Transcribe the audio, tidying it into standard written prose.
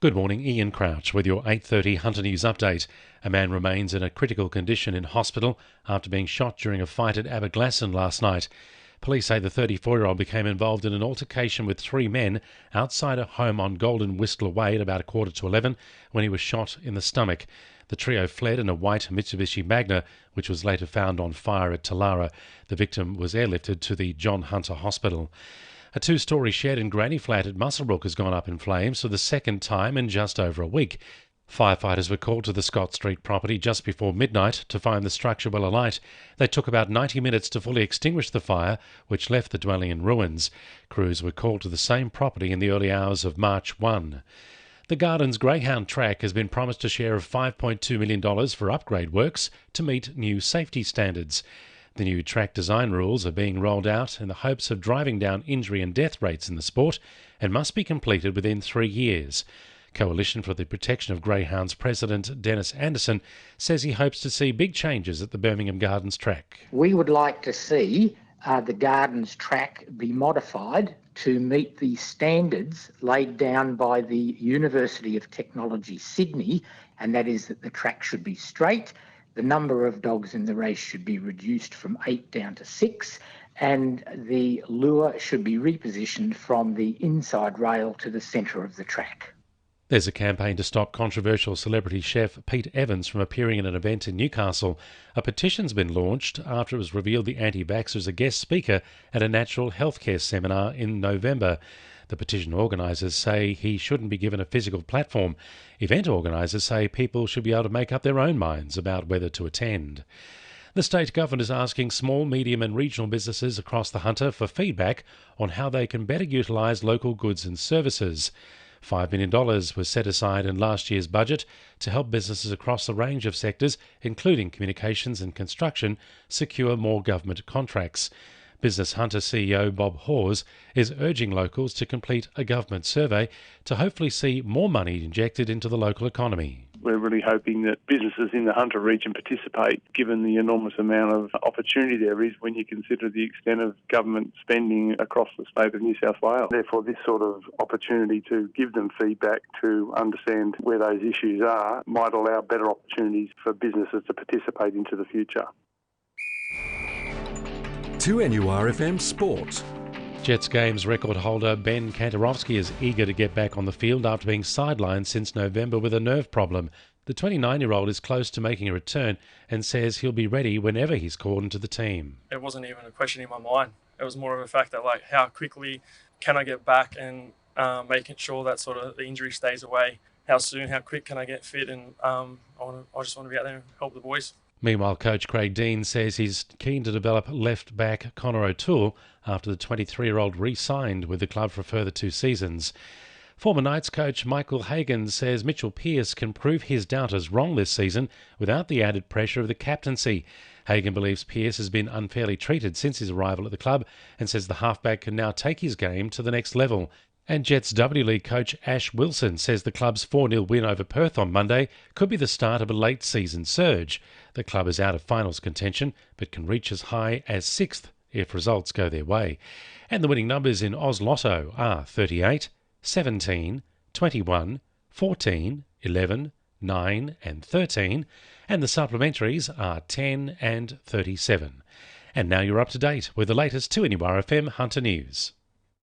Good morning, Ian Crouch with your 8:30 Hunter News update. A man remains in a critical condition in hospital after being shot during a fight at Aberglasslyn last night. Police say the 34-year-old became involved in an altercation with three men outside a home on Golden Whistler Way at about 11:15 when he was shot in the stomach. The trio fled in a white Mitsubishi Magna, which was later found on fire at Talara. The victim was airlifted to the John Hunter Hospital. A two-storey shed and granny flat at Muswellbrook has gone up in flames for the second time in just over a week. Firefighters were called to the Scott Street property just before midnight to find the structure well alight. They took about 90 minutes to fully extinguish the fire, which left the dwelling in ruins. Crews were called to the same property in the early hours of March 1. The Gardens Greyhound track has been promised a share of $5.2 million for upgrade works to meet new safety standards. The new track design rules are being rolled out in the hopes of driving down injury and death rates in the sport and must be completed within 3 years. Coalition for the Protection of Greyhounds President Dennis Anderson says he hopes to see big changes at the Birmingham Gardens track. We would like to see the Gardens track be modified to meet the standards laid down by the University of Technology Sydney, and that is that the track should be straight, the number of dogs in the race should be reduced from 8 down to 6, and the lure should be repositioned from the inside rail to the centre of the track. There's a campaign to stop controversial celebrity chef Pete Evans from appearing at an event in Newcastle. A petition's been launched after it was revealed the anti-vaxxer is a guest speaker at a natural healthcare seminar in November. The petition organisers say he shouldn't be given a physical platform. Event organisers say people should be able to make up their own minds about whether to attend. The state government is asking small, medium and regional businesses across the Hunter for feedback on how they can better utilise local goods and services. $5 million was set aside in last year's budget to help businesses across a range of sectors, including communications and construction, secure more government contracts. Business Hunter CEO Bob Hawes is urging locals to complete a government survey to hopefully see more money injected into the local economy. We're really hoping that businesses in the Hunter region participate, given the enormous amount of opportunity there is when you consider the extent of government spending across the state of New South Wales. Therefore, this sort of opportunity to give them feedback to understand where those issues are might allow better opportunities for businesses to participate into the future. 2NURFM Sport. Jets Games record holder Ben Kantarowski is eager to get back on the field after being sidelined since November with a nerve problem. The 29-year-old is close to making a return and says he'll be ready whenever he's called into the team. It wasn't even a question in my mind. It was more of a fact that, how quickly can I get back and making sure that sort of the injury stays away. How soon, how quick can I get fit? And I just want to be out there and help the boys. Meanwhile, coach Craig Dean says he's keen to develop left-back Connor O'Toole after the 23-year-old re-signed with the club for a further 2 seasons. Former Knights coach Michael Hagan says Mitchell Pearce can prove his doubters wrong this season without the added pressure of the captaincy. Hagan believes Pearce has been unfairly treated since his arrival at the club and says the halfback can now take his game to the next level. And Jets W League coach Ash Wilson says the club's 4-0 win over Perth on Monday could be the start of a late season surge. The club is out of finals contention but can reach as high as 6th if results go their way. And the winning numbers in Oz Lotto are 38, 17, 21, 14, 11, 9 and 13, and the supplementaries are 10 and 37. And now you're up to date with the latest 2NURFM Hunter News.